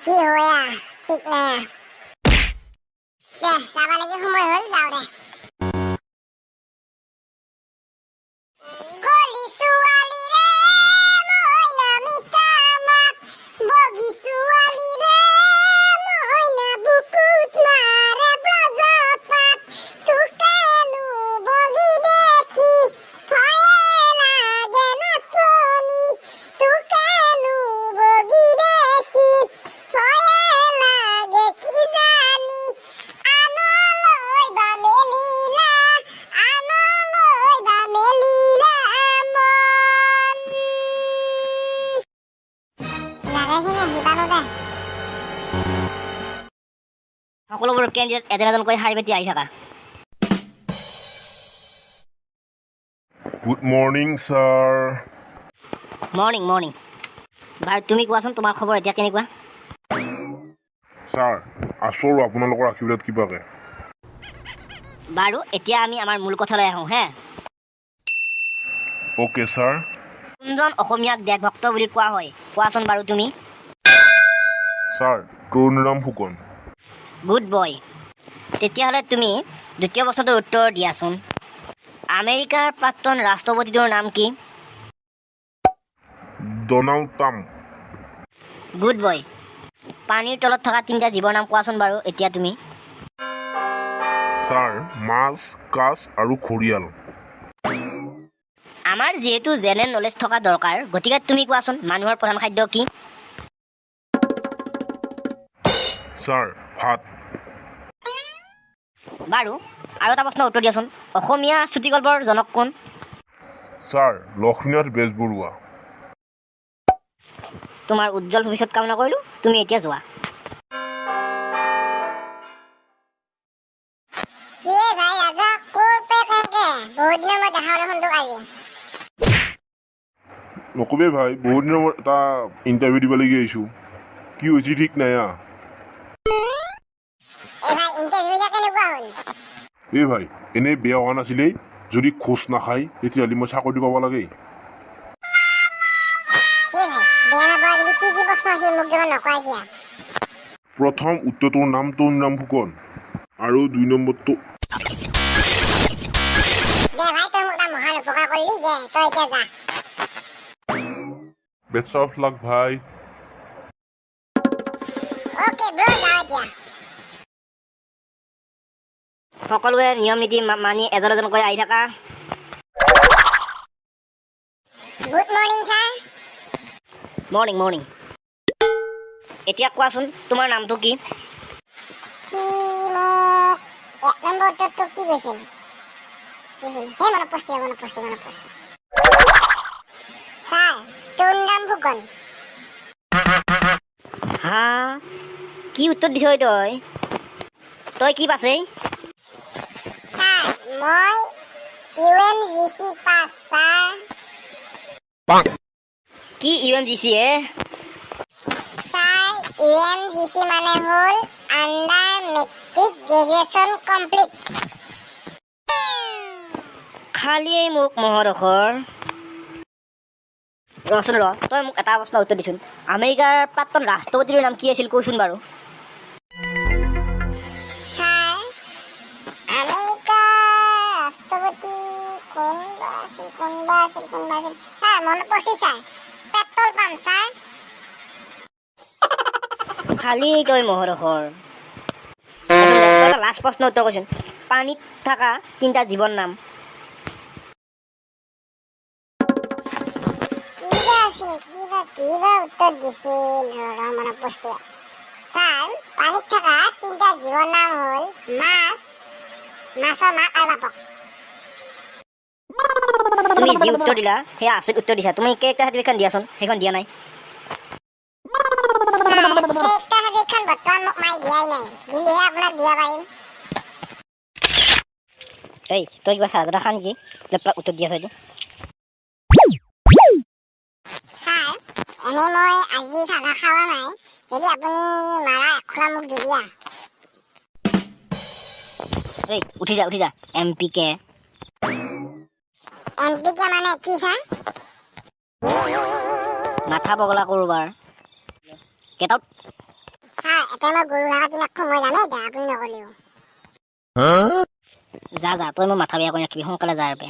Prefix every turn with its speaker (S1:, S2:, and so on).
S1: কি হয়া ঠিক নাই দে যাবা লাগি সময় হল যাও দে গলি ছোৱালী ৰে মইনা মিঠা মাত বগি ছোৱালী ৰে মইনা বুকুত মাৰে ব্ৰজপাত তোকেনো বগি দেখি ভয়ে লাগে নাচনি তোকেনো বগি দেখি ভয়ে লাগে কি জানি আনলৈ বা মেলিলা
S2: সকলোবোৰ কেন্দ্ৰীয় এজন এজনকৈ শাৰী পাতি আহি থকা
S3: good morning sir
S2: morning morning বাৰু তুমি কোৱাচোন তোমাৰ খবৰ এতিয়া কেনেকুৱা
S3: ছাৰ আছোঁ আপোনালোকৰ আশীৰ্বাদ কিবাকে
S2: বাৰু এতিয়া আমি আমাৰ মূল কথালৈ আহোঁ হে
S3: অ'কে ছাৰ
S2: কোনজন অসমীয়াক দেশভক্ত বুলি কোৱা হয় কোৱাচোন বাৰু তুমি
S3: sir Tarunram Phukan
S2: good boy তেতিয়াহ'লে তুমি দ্বিতীয় প্ৰশ্নটোৰ উত্তৰ দিয়াচোন আমেৰিকাৰ প্ৰাক্তন ৰাষ্ট্ৰপতিটোৰ নাম কি
S3: ডনাল্ড ট্ৰাম্প
S2: গুড বয় পানীৰ তলত থকা তিনিটা জীৱৰ নাম কোৱাচোন বাৰু এতিয়া তুমি
S3: ছাৰ মাছ কাছ আৰু ঘৰিয়াল
S2: আমাৰ যিহেতু জেনেৰেল নলেজ থকা দৰকাৰ গতিকে তুমি কোৱাচোন মানুহৰ প্ৰধান খাদ্য কি
S3: ছাৰ ভাত
S2: বাৰু আৰু এটা প্ৰশ্নৰ উত্তৰ দিয়াচোন অসমীয়া চুটিগল্পৰ জনক কোন
S3: ছাৰ লক্ষ্মীনাথ বেজবৰুৱা
S2: তোমাৰ উজ্জ্বল ভৱিষ্যত কামনা কৰিলোঁ তুমি এতিয়া যোৱা
S1: কি ভাই ৰাজা কোৰ পে কেনেকে বহুত দিনৰ মই দেখা দেখোন তোক আজি
S3: নকবি ভাই বহুত দিনৰ মূৰত এটা ইণ্টাৰভিউ দিবলগীয়া আহিছোঁ কি হৈছে ঠিক নাই
S1: এই ভাই ইণ্টাৰভিউ কেনেকুৱা হ'ল
S3: এই ভাই এনেই বেয়া হোৱা নাছিলেই যদি খোজ নাখায় তেতিয়াহ'লে মই চাকৰি পাব লাগে
S1: এই ভাই বেয়া নাপাৱা যদি কি কি প্ৰশ্ন আছিল মোক দেখোন নকৰাই দিয়া
S3: প্ৰথম উত্তৰটোৰ নাম তৰুণৰাম ফুকন আৰু 2 নম্বৰটো
S1: দে ভাই তই মোক এটা মহান উপকাৰ কৰিলি যে তই এতিয়া যা
S3: বেষ্ট অফ লাক ভাই
S1: অ'কে ব্ৰ যাওঁ এতিয়া
S2: সকলোৱে নিয়ম নীতি মানি এজন এজনকৈ আহি থকা
S1: good morning sir
S2: morning morning এতিয়া কোৱাচোন তোমাৰ নামটো কি
S1: সি মোক 1 নম্বৰ উত্তৰটো কি কৈছিল মনত পৰিছে ছাৰ তৰুণৰাম ফুকন
S2: হা কি উত্তৰ দিছ তই তই কি পাছেই
S1: ছাৰ মই UMGC পাছ ছাৰ
S2: কি UMGC
S1: ছাৰ UMGC মানে হ'ল আণ্ডাৰ মেট্ৰিক গ্ৰেজুৱেশ্যন কমপ্লিট
S2: খালি মোক মহৰখৰ ৰচোন তই মোক এটা প্ৰশ্নৰ উত্তৰ দিছোন আমেৰিকাৰ প্ৰাক্তন ৰাষ্ট্ৰপতিৰ নাম কি আছিল কৈছোন বাৰু
S1: ছাৰ আমেৰিকাৰ ৰাষ্ট্ৰপতি কোনবা আছিল ছাৰ মনত পৰিছে ছাৰ পেট্ৰল পাম্প ছাৰ
S2: খালি তই মহৰখৰ লাষ্ট প্ৰশ্ন উত্তৰ কৈছোন পানীত থকা তিনিটা জীৱৰ নাম
S1: কিবা উত্তৰ দিছিল মনত পৰিছে ছাৰ পানীত থকা তিনিটা জীৱৰ নাম হ'ল মাছৰ মাক আৰু বাপক
S2: তুমি যি উত্তৰ দিলা সেয়া আচৰিত উত্তৰ দিছা তুমি কেৰেক্টাৰ সাৰ্টিফিকেটখন দিয়াচোন সেইখন দিয়া নাই
S1: কেৰেক্টাৰ সাৰ্টিফিকেটখন বৰ্তমান মোক মাই দিয়াই নাই দিলেহে আপোনাক দিব পাৰিম
S2: এই তই কিবা চাহ তাহ খা নেকি উত্তৰ দিয়া চাইটো
S1: ছাৰ এনে মই আজি চাহ খোৱা নাই যদি আপুনি মাৰা এখোলা মোক দি দিয়া
S2: এই উঠি যা MPK
S1: মানে কি ছাৰ
S2: মাথা পগলা কৰোবাৰ গেট আউট
S1: ছাৰ এতিয়া মই গৰু ভাগা দিনাক মই জানো এতিয়া আপুনি নকলেও
S2: যা তই মোৰ মাথা বেয়া কৰি ৰাখিবি সোনকালে যা বে